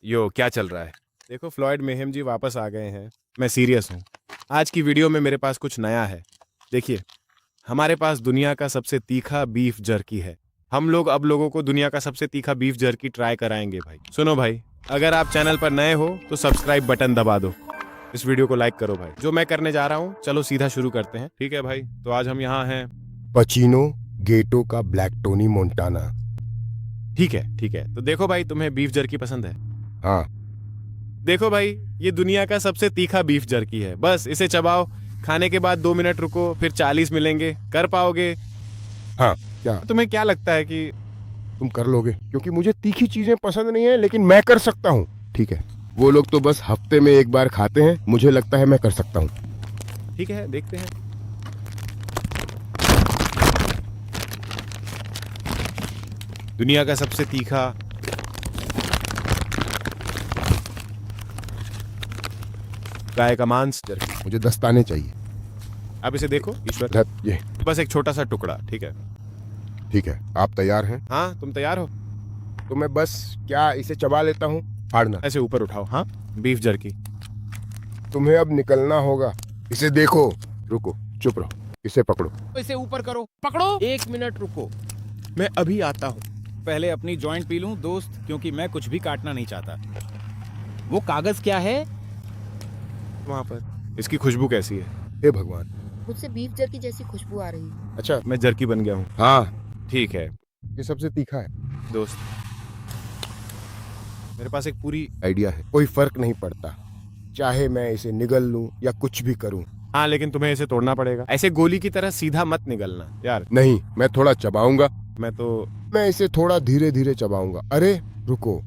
यो क्या चल रहा है? देखो फ्लॉयड मेहम जी वापस आ गए हैं। मैं सीरियस हूँ। आज की वीडियो में मेरे पास कुछ नया है। देखिए, हमारे पास दुनिया का सबसे तीखा बीफ जर्की है। हम लोग अब लोगों को दुनिया का सबसे तीखा बीफ जर्की ट्राई कराएंगे भाई। सुनो भाई, अगर आप चैनल पर नए हो तो सब्सक्राइब बटन दबा दो। इस वीडियो को लाइक करो भाई। जो मैं करने जा रहा हूँ, चलो सीधा शुरू करते हैं। ठीक है भाई, तो आज हम यहाँ हैं। पचीनो गेटो का ब्लैक टोनी मोंटाना। ठीक है, तो देखो भाई, तुम्हें बीफ जर्की पसंद है? हाँ, देखो भाई, ये दुनिया का सबसे तीखा बीफ जर्की है। बस इसे चबाओ, खाने के बाद 2 मिनट रुको, फिर 40 मिलेंगे। कर पाओगे? हाँ। क्या तुम्हें क्या लगता है कि तुम कर लोगे? क्योंकि मुझे तीखी चीजें पसंद नहीं है, लेकिन मैं कर सकता हूँ। ठीक है, वो लोग तो बस हफ्ते में एक बार खाते हैं, मुझे लगता है मैं कर सकता हूँ। ठीक है, देखते हैं। दुनिया का सबसे तीखा गाय का मांस जर्की। मुझे दस्ताने चाहिए। अब इसे देखो ईश्वर, धत ये। बस एक छोटा सा टुकड़ा। ठीक है? ठीक है, आप तैयार हैं? हाँ, तुम तैयार हो? तो मैं बस क्या इसे चबा लेता हूँ? फाड़ना। ऐसे ऊपर उठाओ। हाँ, बीफ जर्की। तुम्हें अब निकलना होगा। इसे देखो। रुको, चुप रहो। इसे पकड़ो। इसे ऊपर करो, पकड़ो। 1 मिनट रुको, मैं अभी आता हूँ। पहले अपनी जॉइंट पी लूं दोस्त, क्योंकि मैं कुछ भी काटना नहीं चाहता। वो कागज क्या है? वहां पर इसकी खुशबू कैसी है? हे भगवान। मुझसे बीफ जर्की जैसी खुशबू आ रही है। अच्छा, मैं जर्की बन गया हूँ। हाँ, ठीक है ये सबसे तीखा है। दोस्त, मेरे पास एक पूरी आइडिया है। कोई फर्क नहीं पड़ता, चाहे मैं इसे निगल लूं या कुछ भी करूं। हाँ, लेकिन तुम्हें इसे तोड़ना पड़ेगा। ऐसे गोली की तरह सीधा मत निगलना यार। नहीं, मैं थोड़ा चबाऊंगा। मैं इसे थोड़ा धीरे धीरे चबाऊंगा। अरे रुको।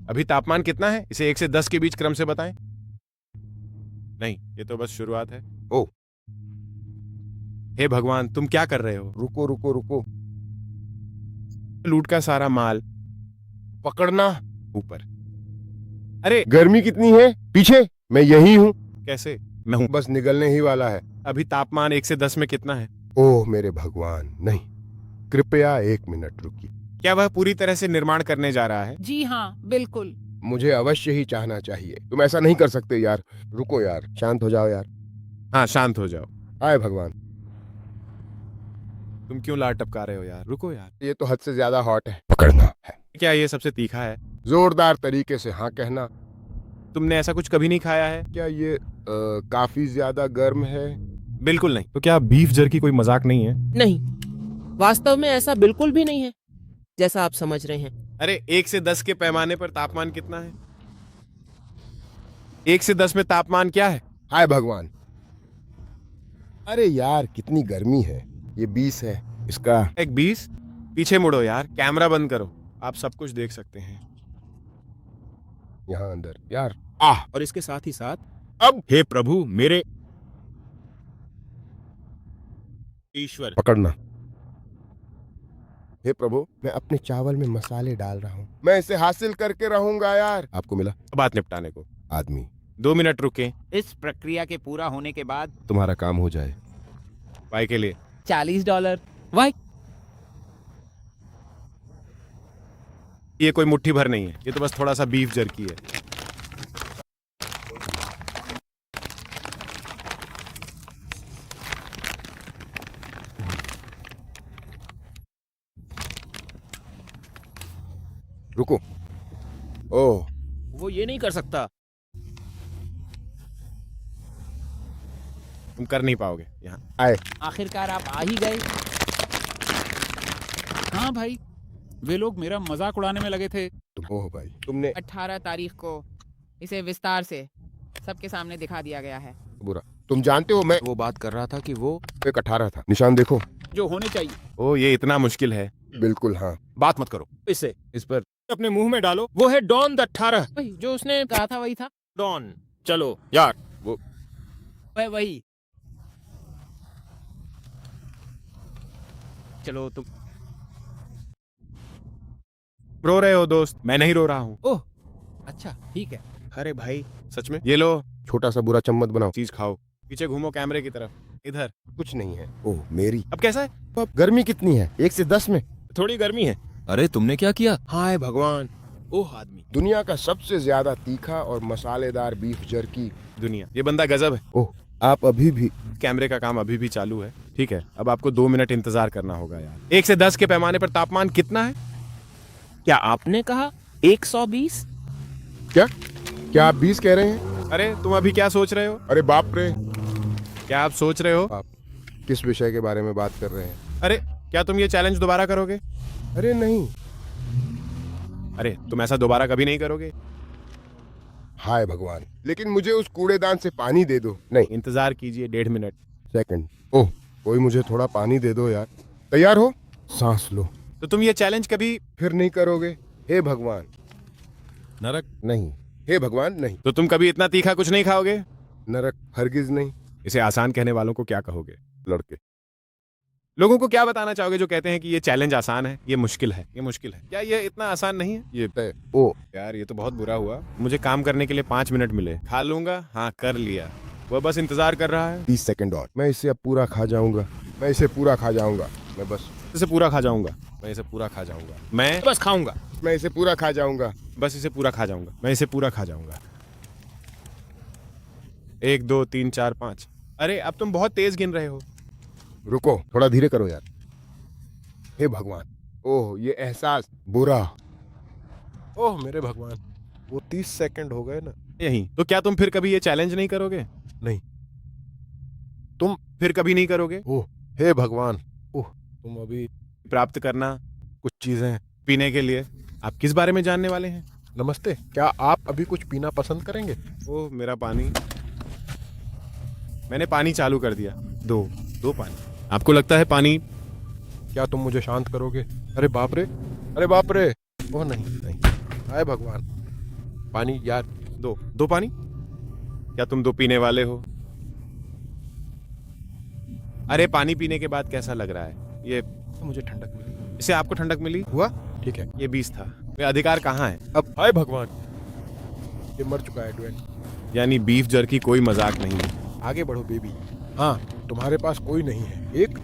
अभी तापमान कितना है? इसे 1 से 10 के बीच क्रम से बताएं। नहीं, ये तो बस शुरुआत है। ओ, हे भगवान, तुम क्या कर रहे हो? रुको रुको रुको। लूट का सारा माल पकड़ना। ऊपर। अरे गर्मी कितनी है? पीछे। मैं यही हूँ। कैसे? मैं हूं। बस निगलने ही वाला है। अभी तापमान 1 से 10 में कितना है? ओह मेरे भगवान, नहीं। कृपया 1 मिनट रुकिए। क्या वह पूरी तरह से निर्माण करने जा रहा है? जी हाँ, बिल्कुल। मुझे अवश्य ही चाहना चाहिए। तुम ऐसा नहीं कर सकते यार। रुको यार, शांत हो जाओ यार। हाँ, शांत हो जाओ। हाय भगवान। तुम क्यों लार टपका रहे हो यार? रुको यार। ये तो हद से ज्यादा हॉट है। पकड़ना है। क्या ये सबसे तीखा है? जोरदार तरीके से हाँ कहना। तुमने ऐसा कुछ कभी नहीं खाया है? क्या ये काफी ज्यादा गर्म है? बिल्कुल नहीं। तो क्या बीफ जर्की कोई मजाक नहीं है? नहीं, वास्तव में ऐसा बिल्कुल भी नहीं है जैसा आप समझ रहे हैं। अरे 1 से 10 के पैमाने पर तापमान कितना है? 1 से 10 में तापमान क्या है? हाय भगवान। अरे यार, कितनी गर्मी है। ये 20 है। इसका एक 20? पीछे मुड़ो यार, कैमरा बंद करो। आप सब कुछ देख सकते हैं। यहाँ अंदर यार। और इसके साथ ही साथ, अब हे प्रभु मेरे ईश्वर। पकड़ना। हे प्रभु, मैं अपने चावल में मसाले डाल रहा हूँ। मैं इसे हासिल करके रहूंगा यार। आपको मिला बात निपटाने को आदमी। 2 मिनट रुके। इस प्रक्रिया के पूरा होने के बाद तुम्हारा काम हो जाए। भाई के लिए $40। वाह, ये कोई मुट्ठी भर नहीं है, ये तो बस थोड़ा सा बीफ जर्की है। रुको। ओह, वो ये नहीं कर सकता। तुम कर नहीं पाओगे यहाँ। आए। आखिरकार आप आ ही गए। हाँ भाई, वे लोग मेरा मजाक उड़ाने में लगे थे। ओह भाई, तुमने 18 तारीख को इसे विस्तार से सबके सामने दिखा दिया गया है। बुरा। तुम जानते हो मैं वो बात कर रहा था कि वो एक 18 था। निशान देखो। जो होने चाहिए। ओ, ये इतना मुश्किल है? बिल्कुल हाँ। बात मत करो। इसे इस पर अपने मुंह में डालो। वो है डॉन द 18। वही जो उसने कहा था, वही था। डॉन। चलो यार, वो वही। चलो तुम। रो रहे हो दोस्त? मैं नहीं रो रहा हूँ। ओह अच्छा, ठीक है। अरे भाई, सच में? ये लो, छोटा सा बुरा चम्मच बनाओ। चीज खाओ। पीछे घूमो कैमरे की तरफ। इधर। कुछ नहीं है। ओह मेरी। अब कैसा है? अब गर्मी कितनी है? 1 से 10 में? थोड़ी गर्मी है। अरे तुमने क्या किया? हाय भगवान। ओह आदमी। दुनिया का सबसे ज्यादा तीखा और मसालेदार बीफ जर्की। दुनिया, ये बंदा गजब है। ओह, आप अभी भी कैमरे का काम अभी भी चालू है, ठीक है। अब आपको 2 मिनट इंतजार करना होगा यार। 1 से 10 के पैमाने पर तापमान कितना है? क्या आपने कहा 120? क्या आप 20 कह रहे हैं? अरे तुम अभी क्या सोच रहे हो? अरे बाप रे, क्या आप सोच रहे हो? आप किस विषय के बारे में बात कर रहे हैं? अरे क्या तुम ये चैलेंज दोबारा करोगे? अरे नहीं। अरे तुम ऐसा दोबारा कभी नहीं करोगे? हाय भगवान, लेकिन मुझे उस कूड़ेदान से पानी दे दो। नहीं, इंतजार कीजिए 1.5 मिनट। सेकंड। ओह, कोई मुझे थोड़ा पानी दे दो यार। तैयार हो? सांस लो। तो तुम ये चैलेंज कभी, फिर नहीं करोगे? हे भगवान, नरक। नहीं। हे भगवान, नहीं। तो तुम कभी इतना तीखा कुछ नहीं खाओगे? नरक हरगिज नहीं। इसे आसान कहने वालों को क्या कहोगे? लड़के। लोगों को क्या बताना चाहोगे जो कहते हैं कि ये चैलेंज आसान है, ये मुश्किल है, ये मुश्किल है? क्या ये इतना आसान नहीं है? ये तय। ओ, यार ये तो बहुत बुरा हुआ। मुझे काम करने के लिए 5 मिनट मिले। खा लूंगा, हाँ कर लिया। वो बस इंतजार कर रहा है। 30 सेकंड और। मैं इसे अब पूरा खा जाऊंगा। मैं इसे पूरा खा जाऊंगा। मैं बस इसे पूरा खा जाऊंगा। मैं इसे पूरा खा जाऊंगा। मैं बस खाऊंगा। मैं इसे पूरा खा जाऊंगा। बस इसे पूरा खा जाऊंगा। मैं इसे पूरा खा जाऊंगा। 1 2 3 4 5। अरे अब तुम बहुत तेज गिन रहे हो। रुको, थोड़ा धीरे करो यार। हे भगवान, ओह ये एहसास बुरा। ओह मेरे भगवान, वो 30 सेकंड हो गए ना। यही तो क्या तुम फिर कभी ये चैलेंज नहीं करोगे? नहीं। तुम फिर कभी नहीं करोगे? ओह हे भगवान, ओह तुम अभी प्राप्त करना कुछ चीजें। पीने के लिए आप किस बारे में जानने वाले हैं? नमस्ते, क्या आप अभी कुछ पीना पसंद करेंगे? ओह मेरा पानी। मैंने पानी चालू कर दिया। दो पानी। आपको लगता है पानी? क्या तुम मुझे शांत करोगे? अरे बाप रे, अरे बाप रे। ओह नहीं नहीं, हाय भगवान, पानी यार। दो पानी। क्या तुम 2 पीने वाले हो? अरे पानी पीने के बाद कैसा लग रहा है? ये मुझे ठंडक मिली। इससे आपको ठंडक मिली? हुआ? ठीक है। ये 20 था। ये अधिकार कहाँ है? अब हाय भगवान, ये मर चुका है ड्वेन। यानी बीफ जर्की कोई मजाक नहीं है। आगे बढ़ो बेबी। हाँ, तुम्हारे पास कोई नहीं है। एक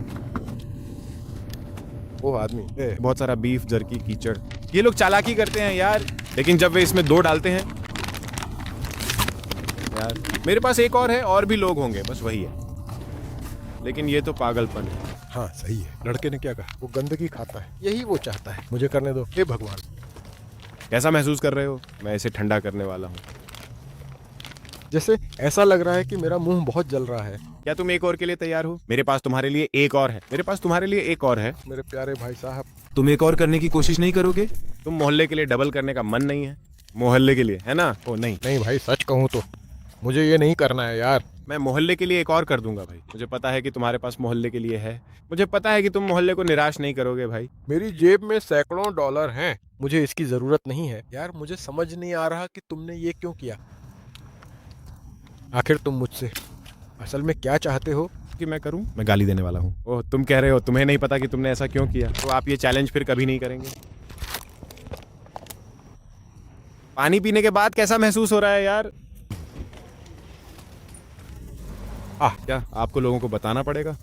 ओह आदमी, बहुत सारा बीफ जर्की कीचड़। ये लोग चालाकी करते हैं यार, लेकिन जब वे इसमें 2 डालते हैं यार। मेरे पास एक और है, और भी लोग होंगे, बस वही है। लेकिन ये तो पागलपन है। हाँ सही है। लड़के ने क्या कहा? वो गंदगी खाता है, यही वो चाहता है। मुझे करने दो। हे भगवान। कैसा महसूस कर रहे हो? मैं इसे ठंडा करने वाला हूँ। जैसे ऐसा लग रहा है कि मेरा मुंह बहुत जल रहा है। क्या तुम एक और के लिए तैयार हो? मेरे पास तुम्हारे लिए एक और है। मेरे पास तुम्हारे लिए एक और है। मेरे प्यारे भाई साहब, तुम एक और करने की कोशिश नहीं करोगे? तुम मोहल्ले के लिए डबल करने का मन नहीं है? मोहल्ले के लिए है ना? ओ नहीं, नहीं भाई सच कहूँ तो मुझे ये नहीं करना है यार। मैं मोहल्ले के लिए एक और कर दूंगा भाई। मुझे पता है कि तुम्हारे पास मोहल्ले के लिए है। मुझे पता है कि तुम मोहल्ले को निराश नहीं करोगे भाई। मेरी जेब में सैकड़ों डॉलर हैं, मुझे इसकी जरूरत नहीं है यार। मुझे समझ नहीं आ रहा कि तुमने ये क्यों किया। आखिर तुम मुझसे असल में क्या चाहते हो? कि मैं करूं? मैं गाली देने वाला हूं। ओह तुम कह रहे हो तुम्हें नहीं पता कि तुमने ऐसा क्यों किया? तो आप ये चैलेंज फिर कभी नहीं करेंगे? पानी पीने के बाद कैसा महसूस हो रहा है यार? क्या आपको लोगों को बताना पड़ेगा?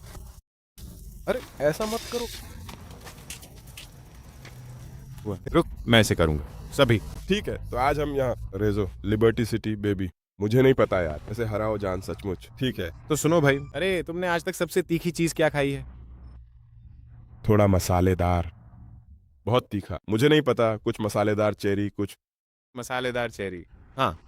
अरे ऐसा मत करो। रुक, मैं इसे करूंगा। सभी ठीक है, तो आज हम यहाँ रेजो लिबर्टी सिटी बेबी। मुझे नहीं पता यार, ऐसे हराओ जान सचमुच। ठीक है, तो सुनो भाई। अरे तुमने आज तक सबसे तीखी चीज क्या खाई है? थोड़ा मसालेदार, बहुत तीखा। मुझे नहीं पता, कुछ मसालेदार चेरी, कुछ मसालेदार चेरी। हाँ,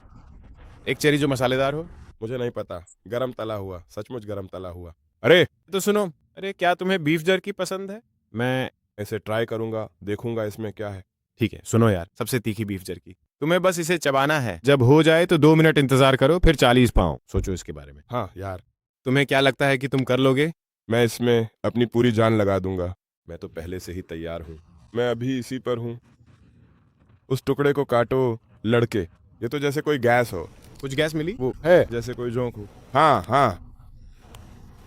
एक चेरी जो मसालेदार हो। मुझे नहीं पता। गरम तला हुआ, सचमुच गरम तला हुआ। अरे तो सुनो, अरे क्या तुम्हें बीफ जर्की पसंद है? मैं ऐसे ट्राई करूंगा, देखूंगा इसमें क्या है। ठीक है, सुनो यार, सबसे तीखी बीफ जर्की। तुम्हें बस इसे चबाना है। जब हो जाए तो 2 मिनट इंतजार करो, फिर 40 पाओ। सोचो इसके बारे में। हाँ यार, तुम्हें क्या लगता है कि तुम कर लोगे? मैं इसमें अपनी पूरी जान लगा दूंगा। मैं तो पहले से ही तैयार हूँ। मैं अभी इसी पर हूँ। उस टुकड़े को काटो लड़के। ये तो जैसे कोई गैस हो। कुछ गैस मिली? वो है जैसे कोई जोंक हो। हाँ हाँ,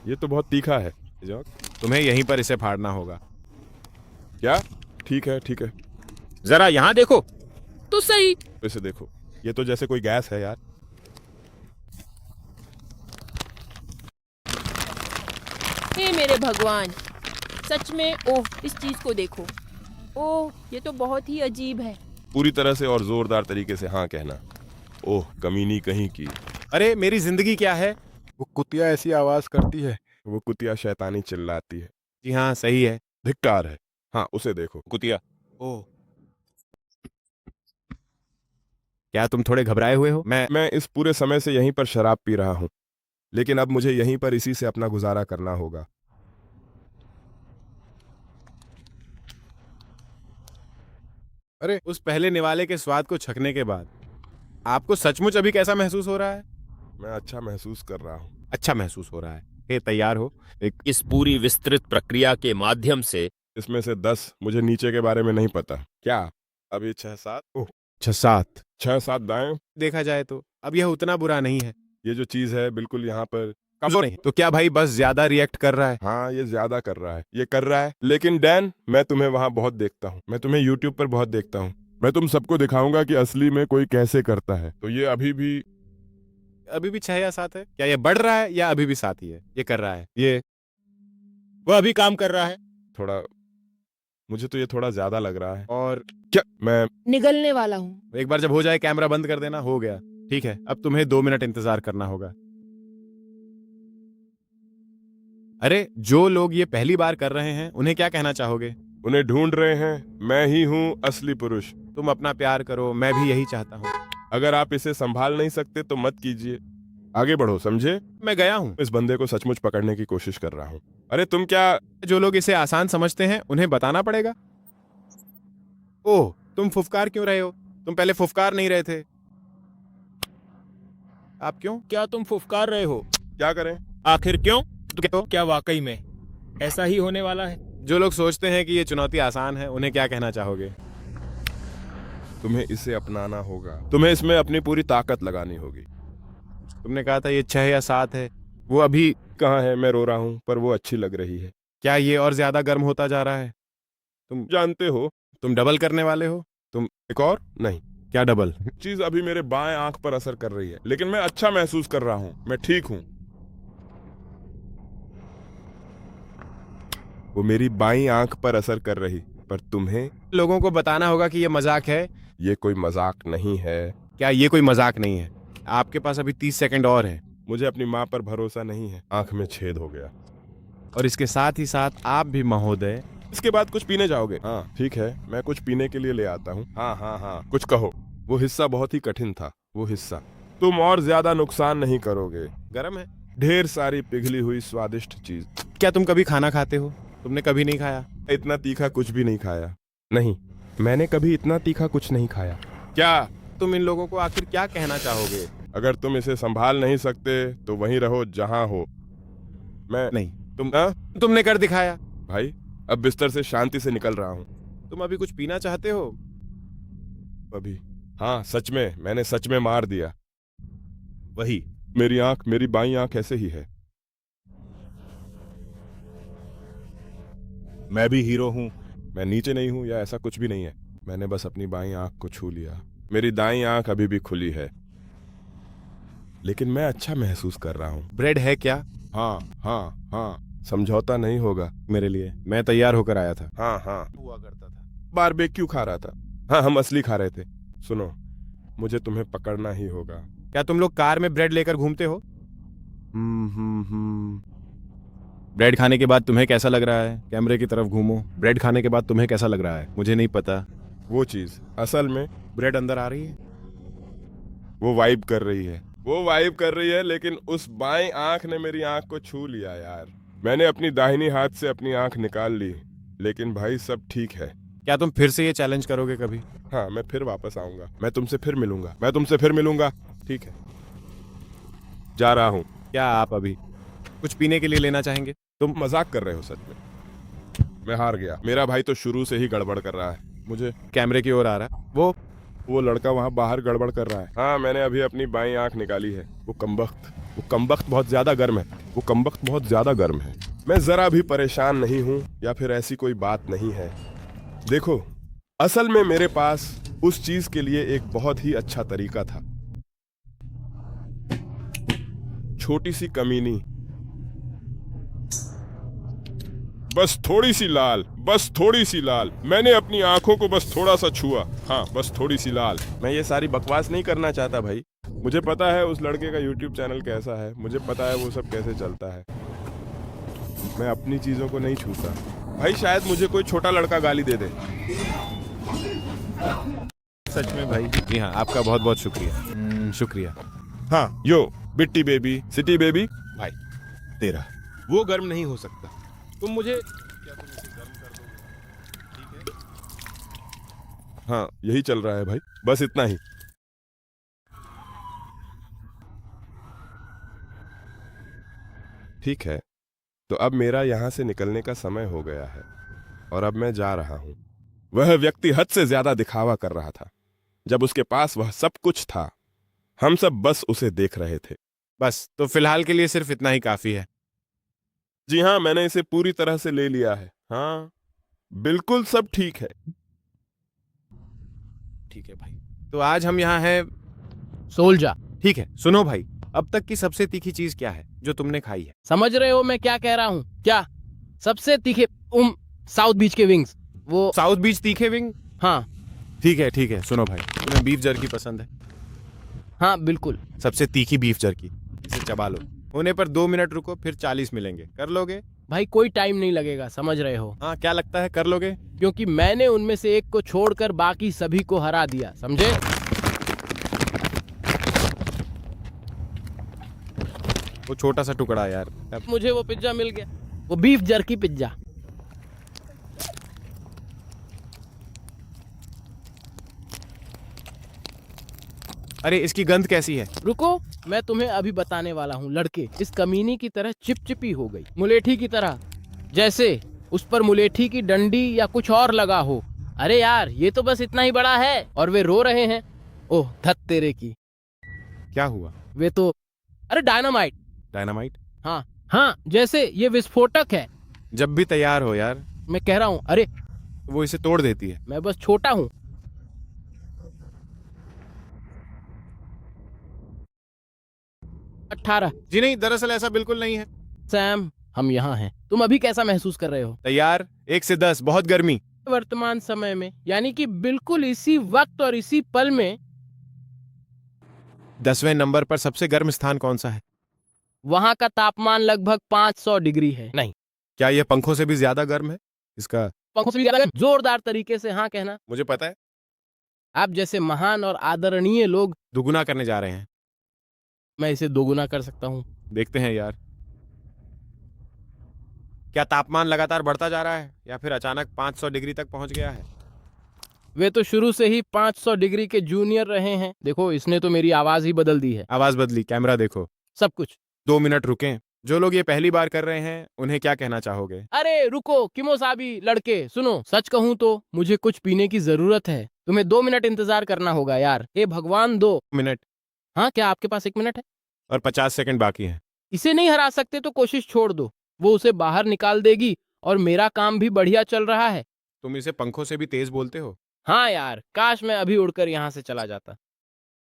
ये तो बहुत तीखा है। तुम्हें यहीं पर इसे फाड़ना होगा। क्या? ठीक है ठीक है। जरा यहाँ देखो तो सही। इसे देखो, ये तो जैसे कोई गैस है यार। हे मेरे भगवान, सच में। ओह इस चीज को देखो। ओह ये तो बहुत ही अजीब है। पूरी तरह से और जोरदार तरीके से हाँ कहना। ओह कमीनी कहीं की। अरे मेरी जिंदगी क्या है? वो कुतिया ऐसी आवाज करती है। वो कुतिया शैतानी चिल्लाती है। जी हाँ, सही है। धिक्कार है। हाँ उसे देखो कुतिया। ओह, क्या तुम थोड़े घबराए हुए हो? मैं इस पूरे समय से यहीं पर शराब पी रहा हूँ, लेकिन अब मुझे यहीं पर इसी से अपना गुजारा करना होगा। अरे उस पहले निवाले के स्वाद को छकने के बाद आपको सचमुच अभी कैसा महसूस हो रहा है? मैं अच्छा महसूस कर रहा हूँ। अच्छा महसूस हो रहा है। हे, तैयार हो? इस पूरी विस्तृत प्रक्रिया के माध्यम से इसमें से 10 मुझे नीचे के बारे में नहीं पता। क्या अभी 6-7? ओह 6-7 6-7 दाएं। देखा जाए तो अब यह उतना बुरा नहीं है। ये जो चीज है बिल्कुल यहाँ पर कमजोर नहीं। तो क्या भाई बस ज्यादा रिएक्ट कर रहा है? हाँ ये ज्यादा कर रहा है, ये कर रहा है। लेकिन डैन मैं तुम्हें वहां बहुत देखता हूँ, मैं तुम्हें यूट्यूब पर बहुत देखता हूँ। मैं तुम सबको दिखाऊंगा कि असली में कोई कैसे करता है। तो ये अभी भी 6 या 7 है? क्या ये बढ़ रहा है या अभी भी 7 ही है? ये कर रहा है, ये वह अभी काम कर रहा है। थोड़ा, मुझे तो ये थोड़ा ज्यादा लग रहा है। और क्या मैं निगलने वाला हूँ। एक बार जब हो जाए कैमरा बंद कर देना। हो गया, ठीक है। अब तुम्हें 2 मिनट इंतजार करना होगा। अरे जो लोग ये पहली बार कर रहे हैं उन्हें क्या कहना चाहोगे? उन्हें ढूंढ रहे हैं, मैं ही हूँ असली पुरुष। तुम अपना प्यार करो, मैं भी यही चाहता हूँ। अगर आप इसे संभाल नहीं सकते तो मत कीजिए, आगे बढ़ो, समझे? मैं गया हूँ। इस बंदे को सचमुच पकड़ने की कोशिश कर रहा हूँ। अरे तुम क्या, जो लोग इसे आसान समझते हैं उन्हें बताना पड़ेगा। ओह, तुम फुफकार क्यों रहे हो? तुम पहले फुफकार नहीं रहे थे। आप क्यों? क्या तुम फुफकार रहे हो? क्या करें? आखिर क्यों? तो क्या वाकई में ऐसा ही होने वाला है? जो लोग सोचते हैं कि ये चुनौती आसान है उन्हें क्या कहना चाहोगे? तुम्हें इसे अपनाना होगा, तुम्हें इसमें अपनी पूरी ताकत लगानी होगी। तुमने कहा था ये 6 या 7 है। वो अभी कहाँ है? मैं रो रहा हूँ पर वो अच्छी लग रही है। क्या ये और ज्यादा गर्म होता जा रहा है? तुम जानते हो, तुम डबल करने वाले हो? तुम एक और नहीं, क्या डबल? चीज अभी मेरे बाएं आंख पर असर कर रही है, लेकिन मैं अच्छा महसूस कर रहा हूँ, मैं ठीक हूँ। वो मेरी बाईं आंख पर असर कर रही, पर तुम्हें लोगों को बताना होगा कि ये मजाक है। ये कोई मजाक नहीं है। क्या ये कोई मजाक नहीं है? आपके पास अभी 30 सेकंड और हैं। मुझे अपनी माँ पर भरोसा नहीं है। आंख में छेद हो गया। और इसके साथ ही साथ आप भी महोदय। इसके बाद कुछ पीने जाओगे? हाँ ठीक है, मैं कुछ पीने के लिए ले आता हूँ। हाँ हाँ हाँ, कुछ कहो। वो हिस्सा बहुत ही कठिन था। वो हिस्सा तुम और ज्यादा नुकसान नहीं करोगे। गरम है? ढेर सारी पिघली हुई स्वादिष्ट चीज। क्या तुम कभी खाना खाते हो? तुमने कभी नहीं खाया? इतना तीखा कुछ भी नहीं खाया। नहीं, मैंने कभी इतना तीखा कुछ नहीं खाया। क्या तुम इन लोगों को आखिर क्या कहना चाहोगे? अगर तुम इसे संभाल नहीं सकते तो वहीं रहो जहां हो। मैं नहीं, तुमने कर दिखाया। भाई अब बिस्तर से शांति से निकल रहा हूँ। तुम अभी कुछ पीना चाहते हो? अभी हाँ, सच में मैंने सच में मार दिया। वही मेरी आंख, मेरी बाईं आंख ऐसे ही है। मैं भी हीरो हूँ। मैं नीचे नहीं हूँ या ऐसा कुछ भी नहीं है। मैंने बस अपनी बाईं आंख को छू लिया। मेरी दाईं आंख अभी भी खुली है, लेकिन मैं अच्छा महसूस कर रहा हूँ। ब्रेड है क्या? हाँ हाँ हाँ, समझौता नहीं होगा मेरे लिए? मैं तैयार होकर आया था। हाँ हाँ, हुआ करता था। बारबेक्यू खा रहा था। हाँ हम असली खा रहे थे। सुनो, मुझे तुम्हें पकड़ना ही होगा। क्या तुम लोग कार में ब्रेड लेकर घूमते हो? ब्रेड खाने के बाद तुम्हें कैसा लग रहा है? कैमरे की तरफ घूमो। ब्रेड खाने के बाद तुम्हें कैसा लग रहा है? मुझे नहीं पता। वो चीज असल में ब्रेड अंदर आ रही है? वो वाइब कर रही है, वो वाइब कर रही है, लेकिन उस बाईं आंख ने मेरी आंख को छू लिया यार। मैंने अपनी दाहिनी हाथ से अपनी आंख निकाल ली, लेकिन भाई सब ठीक है। क्या तुम फिर से ये चैलेंज करोगे कभी? हाँ, मैं फिर वापस आऊंगा। मैं तुमसे फिर मिलूंगा। ठीक है, जा रहा हूँ। क्या आप अभी कुछ पीने के लिए लेना चाहेंगे? तुम मजाक कर रहे हो सच में? मैं हार गया। मेरा भाई तो शुरू से ही गड़बड़ कर रहा है। मुझे कैमरे की ओर आ रहा है। वो लड़का वहां बाहर गड़बड़ कर रहा है। हाँ, मैंने अभी अपनी बाईं आंख निकाली है। वो कमबख्त बहुत ज्यादा गर्म है। मैं जरा भी परेशान नहीं हूँ या फिर ऐसी कोई बात नहीं है। देखो, असल में मेरे पास उस चीज के लिए एक बहुत ही अच्छा तरीका था। छोटी सी कमीनी, बस थोड़ी सी लाल। मैंने अपनी आंखों को बस थोड़ा सा छुआ। हाँ बस थोड़ी सी लाल। मैं ये सारी बकवास नहीं करना चाहता भाई। मुझे पता है उस लड़के का यूट्यूब चैनल कैसा है, मुझे पता है वो सब कैसे चलता है। मैं अपनी चीजों को नहीं छूता भाई। शायद मुझे कोई छोटा लड़का गाली दे दे। सच में भाई। जी हाँ, आपका बहुत बहुत शुक्रिया। शुक्रिया। हाँ यो बिट्टी बेबी, सिटी बेबी भाई तेरा वो गर्म नहीं हो सकता। तुम मुझे क्या तुम इसे गर्म कर दोगे? ठीक है। हाँ यही चल रहा है भाई, बस इतना ही। ठीक है, तो अब मेरा यहां से निकलने का समय हो गया है और अब मैं जा रहा हूं। वह व्यक्ति हद से ज्यादा दिखावा कर रहा था। जब उसके पास वह सब कुछ था, हम सब बस उसे देख रहे थे। बस, तो फिलहाल के लिए सिर्फ इतना ही काफी है। जी हाँ, मैंने इसे पूरी तरह से ले लिया है। हाँ बिल्कुल सब ठीक है। ठीक है भाई, तो आज हम यहाँ हैं। सोल्जा। ठीक है, सुनो भाई, अब तक की सबसे तीखी चीज क्या है जो तुमने खाई है? समझ रहे हो मैं क्या कह रहा हूँ? क्या सबसे तीखे? साउथ बीच के विंग्स। वो साउथ बीच तीखे विंग? हाँ ठीक है, सुनो भाई, तुम्हें बीफ जर्की पसंद है? हाँ बिल्कुल। सबसे तीखी बीफ जर्की, इसे चबा लो। होने पर 2 मिनट रुको, फिर 40 मिलेंगे। कर लोगे? भाई कोई टाइम नहीं लगेगा, समझ रहे हो? हाँ, क्या लगता है, कर लोगे? क्योंकि मैंने उनमें से एक को छोड़कर बाकी सभी को हरा दिया, समझे? वो छोटा सा टुकड़ा यार। अब मुझे वो पिज्जा मिल गया, वो बीफ जर्की पिज्जा। अरे, इसकी गंध कैसी है? रुको, मैं तुम्हें अभी बताने वाला हूँ। लड़के, इस कमीनी की तरह चिपचिपी हो गई, मुलेठी की तरह, जैसे उस पर मुलेठी की डंडी या कुछ और लगा हो। अरे यार, ये तो बस इतना ही बड़ा है और वे रो रहे हैं। ओह धत तेरे की। क्या हुआ? वे तो, अरे डायनामाइट। डायनामाइट? हाँ हाँ, जैसे ये विस्फोटक है। जब भी तैयार हो यार। मैं कह रहा हूँ, अरे वो इसे तोड़ देती है। मैं बस छोटा हूँ। अठारह। जी नहीं, दरअसल ऐसा बिल्कुल नहीं है। सैम, हम यहाँ हैं। तुम अभी कैसा महसूस कर रहे हो? तैयार, 1 से 10, बहुत गर्मी। वर्तमान समय में, यानी कि बिल्कुल इसी वक्त और इसी पल में। 10वें नंबर पर सबसे गर्म स्थान कौन सा है? वहां का तापमान लगभग 500 डिग्री है। नहीं, क्या यह पंखों से भी ज्यादा गर्म है? इसका पंखों से भी ज्यादा जोरदार तरीके से हाँ कहना। मुझे पता है। आप जैसे महान और आदरणीय लोग। दुगुना करने जा रहे हैं। मैं इसे दोगुना कर सकता हूँ। देखते हैं यार। क्या तापमान लगातार बढ़ता जा रहा है या फिर अचानक 500 डिग्री तक पहुंच गया है? वे तो शुरू से ही 500 डिग्री के जूनियर रहे हैं। देखो, इसने तो मेरी आवाज ही बदल दी है। आवाज बदली, कैमरा देखो, सब कुछ। 2 मिनट रुकें। जो लोग ये पहली बार कर रहे हैं उन्हें क्या कहना चाहोगे? अरे रुको किमोसाबी लड़के, सुनो, सच कहूँ तो मुझे कुछ पीने की जरूरत है। तुम्हें 2 मिनट इंतजार करना होगा यार। हे भगवान, 2 मिनट हाँ, क्या आपके पास 1 मिनट है? और 50 सेकंड बाकी हैं। इसे नहीं हरा सकते तो कोशिश छोड़ दो। वो उसे बाहर निकाल देगी और मेरा काम भी बढ़िया चल रहा है। तुम इसे पंखों से भी तेज बोलते हो। हाँ यार, काश मैं अभी उड़कर यहाँ से चला जाता।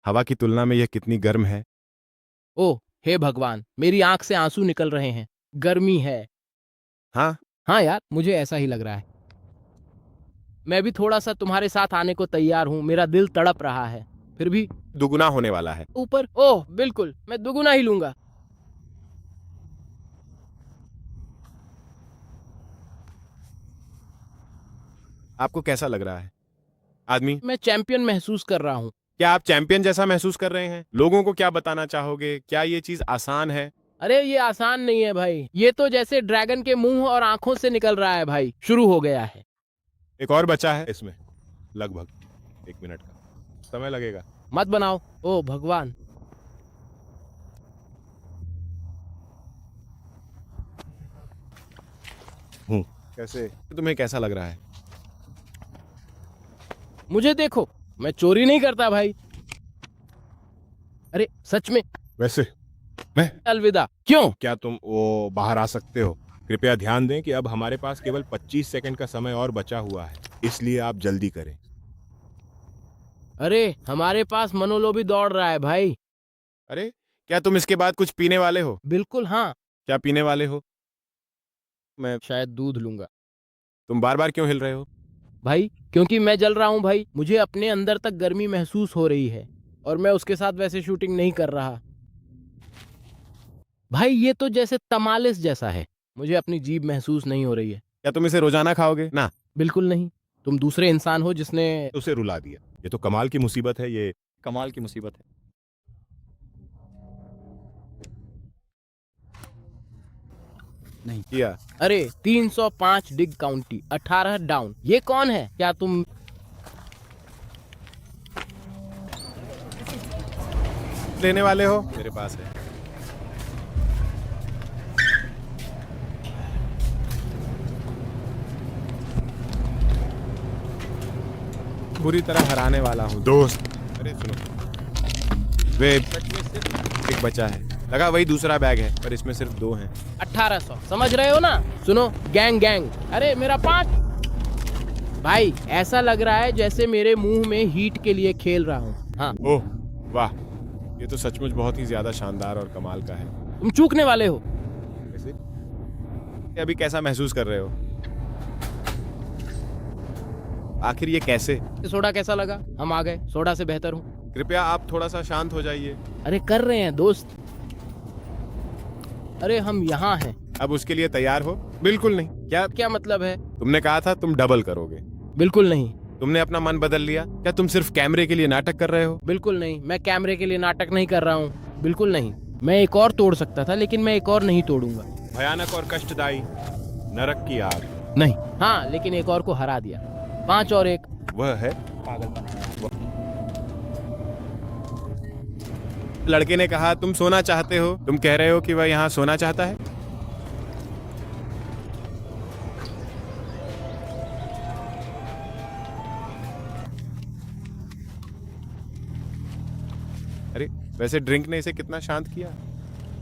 हवा की तुलना में यह कितनी गर्म है। ओह हे भगवान, मेरी आंख से आंसू निकल रहे हैं। गर्मी है। हाँ, हाँ यार, मुझे ऐसा ही लग रहा है। मैं भी थोड़ा सा तुम्हारे साथ आने को तैयार हूँ। मेरा दिल तड़प रहा है। फिर भी दुगुना होने वाला है। ऊपर, ओह बिल्कुल, मैं दुगुना ही लूंगा। आपको कैसा लग रहा है आदमी? मैं चैंपियन महसूस कर रहा हूँ। क्या आप चैंपियन जैसा महसूस कर रहे हैं? लोगों को क्या बताना चाहोगे? क्या ये चीज आसान है? अरे ये आसान नहीं है भाई। ये तो जैसे ड्रैगन के मुंह और आंखों से निकल रहा है भाई। शुरू हो गया है। एक और बचा है इसमें, लगभग 1 मिनट का समय लगेगा। मत बनाओ। ओ भगवान। कैसे, तुम्हें कैसा लग रहा है? मुझे देखो, मैं चोरी नहीं करता भाई। अरे सच में। वैसे अलविदा। क्यों? क्या तुम वो बाहर आ सकते हो? कृपया ध्यान दें कि अब हमारे पास केवल 25 सेकंड का समय और बचा हुआ है, इसलिए आप जल्दी करें। अरे हमारे पास मनोलोभी दौड़ रहा है भाई। अरे, क्या तुम इसके बाद कुछ पीने वाले हो? बिल्कुल हाँ। क्या पीने वाले हो? मैं शायद दूध लूंगा। तुम बार बार क्यों हिल रहे हो? भाई क्योंकि मैं जल रहा हूँ भाई, मुझे अपने अंदर तक गर्मी महसूस हो रही है और मैं उसके साथ वैसे शूटिंग नहीं कर रहा। भाई ये तो जैसे तमालिस जैसा है, मुझे अपनी जीभ महसूस नहीं हो रही है। क्या तुम इसे रोजाना खाओगे? ना, बिल्कुल नहीं। तुम दूसरे इंसान हो जिसने उसे रुला दिया। ये तो कमाल की मुसीबत है, ये कमाल की मुसीबत है। नहीं किया। अरे 305 डिग काउंटी, 18 डाउन, ये कौन है? क्या तुम लेने वाले हो? मेरे पास है। बुरी तरह हराने वाला हूँ दोस्त। अरे सुनो, वे एक बचा है, लगा वही दूसरा बैग है, पर इसमें सिर्फ 2 हैं। 1800 समझ रहे हो ना? सुनो, गैंग गैंग, अरे मेरा 5। भाई ऐसा लग रहा है जैसे मेरे मुंह में हीट के लिए खेल रहा हूँ। हाँ, ओह वाह, ये तो सचमुच बहुत ही ज्यादा शानदार और कमाल का है। तुम चूकने वाले हो। कैसे? ये अभी कैसा महसूस कर रहे हो? आखिर ये कैसे? सोडा कैसा लगा? हम आ गए, सोडा से बेहतर हूँ। कृपया आप थोड़ा सा शांत हो जाइए। अरे कर रहे हैं दोस्त। अरे हम यहाँ हैं। अब उसके लिए तैयार हो? बिल्कुल नहीं। क्या मतलब है? तुमने कहा था तुम डबल करोगे। बिल्कुल नहीं। तुमने अपना मन बदल लिया? क्या तुम सिर्फ कैमरे के लिए नाटक कर रहे हो? बिल्कुल नहीं, मैं कैमरे के लिए नाटक नहीं कर रहा हूँ। बिल्कुल नहीं। मैं एक और तोड़ सकता था, लेकिन मैं एक और नहीं तोड़ूंगा। भयानक और कष्टदायी नरक की आग। नहीं। हाँ, लेकिन एक और को हरा दिया। 5 और 1। वह है लड़के ने कहा तुम सोना चाहते हो। तुम कह रहे हो कि वह यहाँ सोना चाहता है? अरे वैसे ड्रिंक ने इसे कितना शांत किया?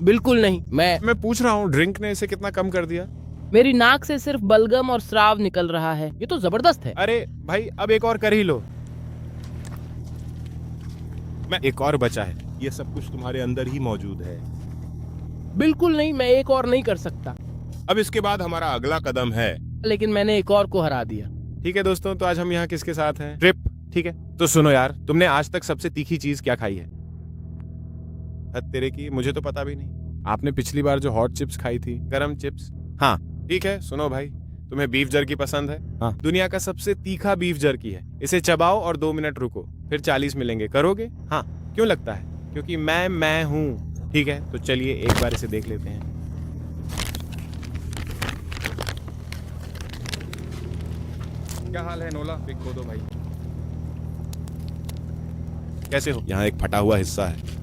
बिल्कुल नहीं। मैं पूछ रहा हूँ, ड्रिंक ने इसे कितना कम कर दिया? मेरी नाक से सिर्फ बलगम और स्राव निकल रहा है। ये तो जबरदस्त है। अरे भाई, अब एक और कर ही लो। मैं एक और बचा है। ये सब कुछ तुम्हारे अंदर ही मौजूद है। बिल्कुल नहीं, मैं एक और नहीं कर सकता। अब इसके बाद हमारा अगला कदम है। लेकिन मैंने एक और को हरा दिया। ठीक है दोस्तों, तो आज हम यहाँ किसके साथ हैं? ट्रिप। ठीक है, तो सुनो यार, तुमने आज तक सबसे तीखी चीज क्या खाई है? हद तेरे की, मुझे तो पता भी नहीं। आपने पिछली बार जो हॉट चिप्स खाई थी, गरम चिप्स। हाँ ठीक है, सुनो भाई, तुम्हें बीफ जर्की पसंद है? हाँ। दुनिया का सबसे तीखा बीफ जर्की है। इसे चबाओ और 2 मिनट रुको, फिर 40 मिलेंगे। करोगे? हाँ। क्यों लगता है? क्योंकि मैं हूँ। ठीक है, तो चलिए एक बार इसे देख लेते हैं। क्या हाल है नोला? पिक खो दो भाई। कैसे हो? यहाँ एक फटा हुआ हिस्सा है।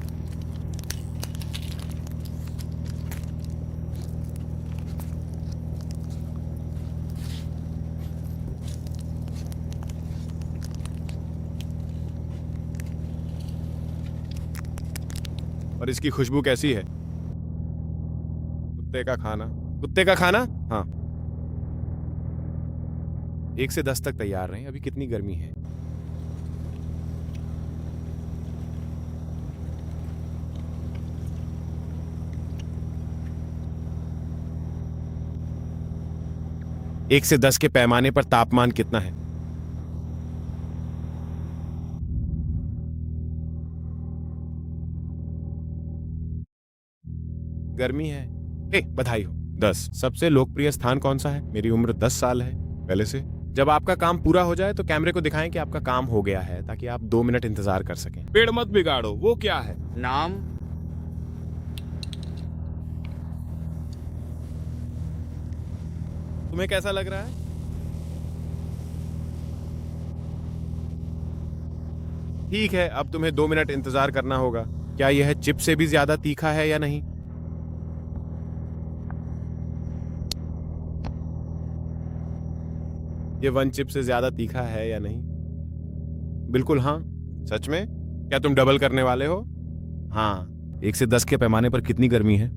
और इसकी खुशबू कैसी है? कुत्ते का खाना। कुत्ते का खाना? हाँ। 1 से 10 तक तैयार रहें। अभी कितनी गर्मी है? एक से 10 के पैमाने पर तापमान कितना है? गर्मी है। बधाई हो। 10। सबसे लोकप्रिय स्थान कौन सा है? मेरी उम्र 10 साल है पहले से। जब आपका काम पूरा हो जाए तो कैमरे को दिखाएं कि आपका काम हो गया है, ताकि आप 2 मिनट इंतजार कर सकें। पेड़ मत बिगाड़ो। वो क्या है? नाम? तुम्हें कैसा लग रहा है? ठीक है, अब तुम्हें 2 मिनट इंतजार करना होगा। क्या यह चिप से भी ज्यादा तीखा है या नहीं? ये 1 चिप से ज्यादा तीखा है या नहीं? बिल्कुल हाँ। सच में? क्या तुम डबल करने वाले हो? हाँ। 1 से 10 के पैमाने पर कितनी गर्मी है?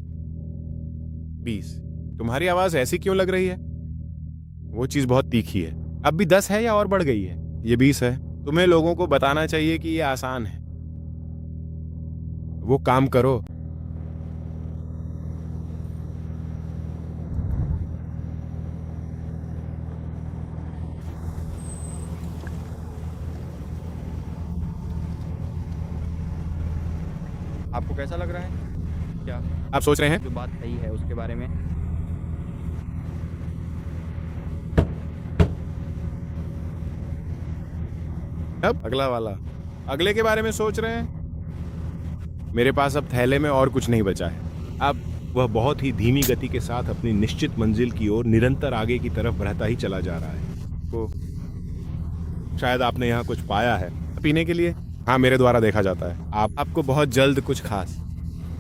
20। तुम्हारी आवाज ऐसी क्यों लग रही है? वो चीज बहुत तीखी है। अब भी 10 है या और बढ़ गई है? ये 20 है। तुम्हें लोगों को बताना चाहिए कि ये आसान है। वो काम करो। आपको कैसा लग रहा है? क्या आप सोच रहे हैं जो बात सही है उसके बारे में? अब अगला वाला, अगले के बारे में सोच रहे हैं? मेरे पास अब थैले में और कुछ नहीं बचा है। अब वह बहुत ही धीमी गति के साथ अपनी निश्चित मंजिल की ओर निरंतर आगे की तरफ बढ़ता ही चला जा रहा है। वो शायद आपने यहाँ कुछ पाया है। पीने के लिए? हाँ, मेरे द्वारा देखा जाता है। आपको बहुत जल्द कुछ खास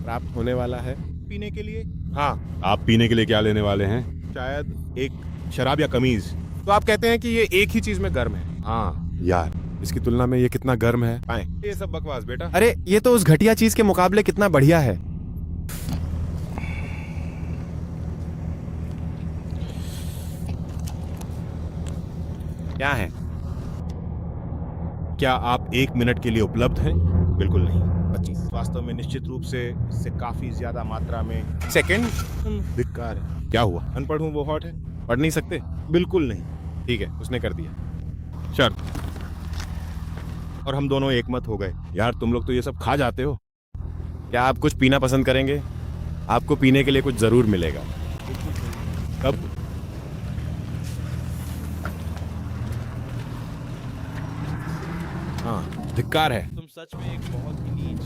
प्राप्त होने वाला है। पीने के लिए? हाँ। आप पीने के लिए क्या लेने वाले हैं? शायद एक शराब या कमीज। तो आप कहते हैं कि ये एक ही चीज में गर्म है? हाँ। यार, इसकी तुलना में ये कितना गर्म है। पाए। ये सब बकवास बेटा। अरे, ये तो उस घटिया चीज के मुकाबले कितना बढ़िया है। क्या है? क्या आप 1 मिनट के लिए उपलब्ध हैं? बिल्कुल नहीं। 25। वास्तव में निश्चित रूप से इससे काफी ज्यादा मात्रा में सेकंड? धिक्कार है। क्या हुआ? अनपढ़ हूँ वो हॉट है? पढ़ नहीं सकते? बिल्कुल नहीं। ठीक है, उसने कर दिया। शर्त। और हम दोनों एक मत हो गए। यार तुम लोग तो ये सब खा जाते हो। क्या आप कुछ पीना पसंद करेंगे? आपको पीने के लिए कुछ जरूर मिलेगा। कब? हाँ, धिक्कार है। तुम सच में एक बहुत ही नीच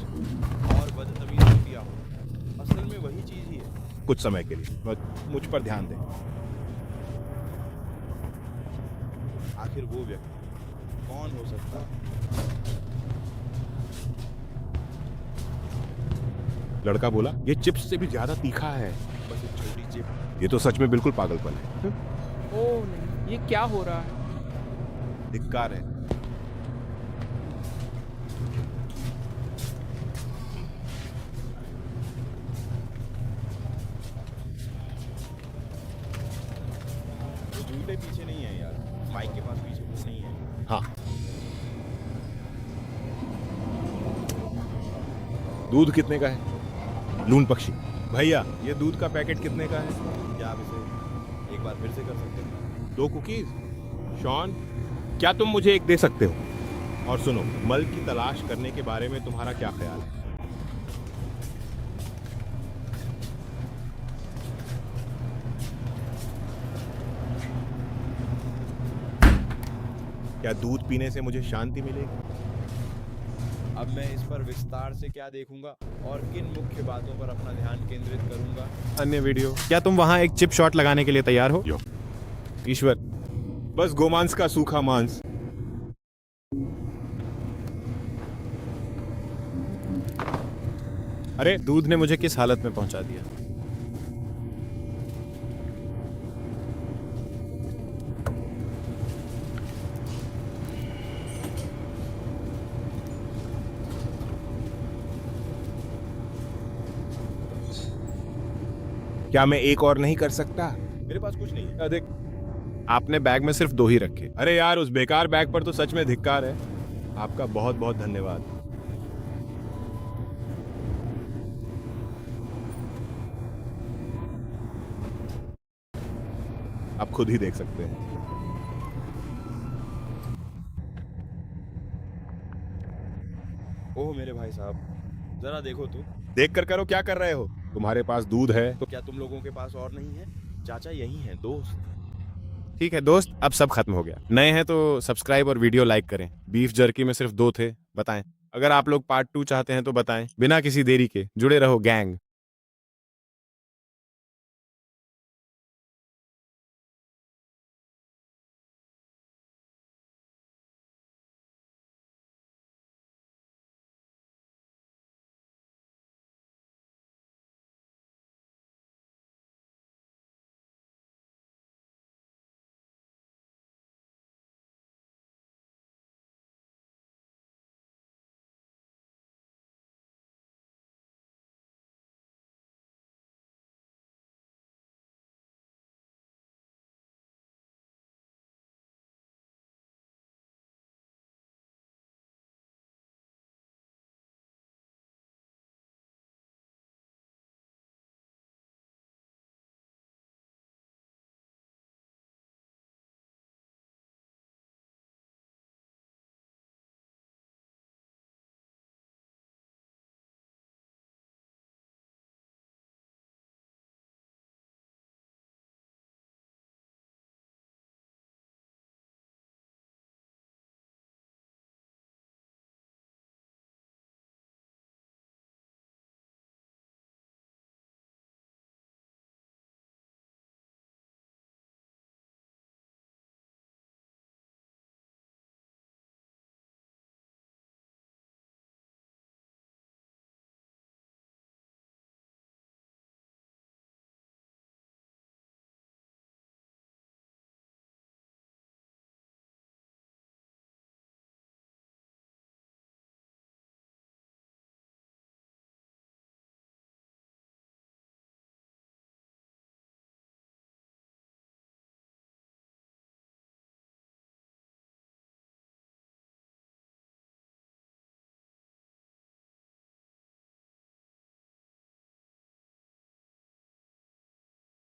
और बदतमीज व्यक्ति हो। असल में वही चीज ही है। कुछ समय के लिए मुझ पर ध्यान दें। आखिर वो व्यक्ति कौन हो सकता है? लड़का बोला, ये चिप्स से भी ज्यादा तीखा है। बस एक छोटी चिप। ये तो सच में बिल्कुल पागलपन है। ओ नहीं, ये क्या हो रहा है? धिक्कार है। वो झूले पीछे नहीं है यार, माइक के पास पीछे कुछ नहीं है। हाँ। दूध कितने का है? लून पक्षी। भैया, ये दूध का पैकेट कितने का है? क्या आप इसे एक बार फिर से कर सकते हैं? 2 कुकीज। शॉन, क्या तुम मुझे एक दे सकते हो? और सुनो, मल की तलाश करने के बारे में तुम्हारा क्या ख्याल है? क्या दूध पीने से मुझे शांति मिलेगी? अब मैं इस पर विस्तार से क्या देखूंगा और किन मुख्य बातों पर अपना ध्यान केंद्रित करूंगा? अन्य वीडियो। क्या तुम वहां एक चिप शॉट लगाने के लिए तैयार हो? ईश्वर, बस गोमांस का सूखा मांस। अरे, दूध ने मुझे किस हालत में पहुंचा दिया। क्या मैं एक और नहीं कर सकता? मेरे पास कुछ नहीं है। देख, आपने बैग में सिर्फ 2 ही रखे। अरे यार, उस बेकार बैग पर तो सच में धिक्कार है। आपका बहुत बहुत धन्यवाद। आप खुद ही देख सकते हैं। ओह मेरे भाई साहब, जरा देखो तो। देख कर करो, क्या कर रहे हो? तुम्हारे पास दूध है तो क्या तुम लोगों के पास और नहीं है? चाचा यही है दोस्त। ठीक है दोस्त, अब सब खत्म हो गया। नए हैं तो सब्सक्राइब और वीडियो लाइक करें। बीफ जर्की में सिर्फ 2 थे, बताएं। अगर आप लोग पार्ट 2 चाहते हैं तो बताएं। बिना किसी देरी के जुड़े रहो गैंग।